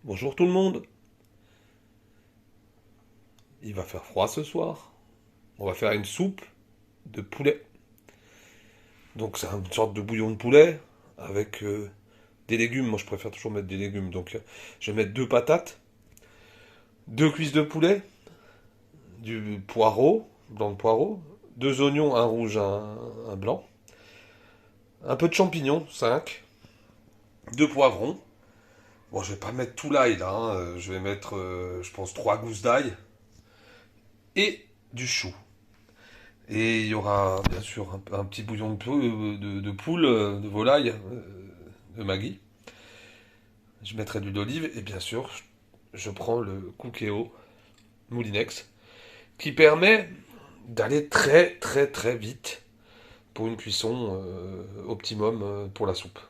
Bonjour tout le monde. Il va faire froid ce soir. On va faire une soupe de poulet. Donc c'est une sorte de bouillon de poulet avec des légumes. Moi je préfère toujours mettre des légumes. Donc je vais mettre deux patates, deux cuisses de poulet, du poireau, blanc de poireau, deux oignons, un rouge, un blanc, un peu de champignons, 5, deux poivrons. Bon, je vais pas mettre tout l'ail là, hein. Je vais mettre, je pense, trois gousses d'ail et du chou. Et il y aura bien sûr un petit bouillon de poule, de volaille, de Maggi. Je mettrai de l'huile d'olive et bien sûr, je prends le Cookeo Moulinex qui permet d'aller très très très vite pour une cuisson optimum pour la soupe.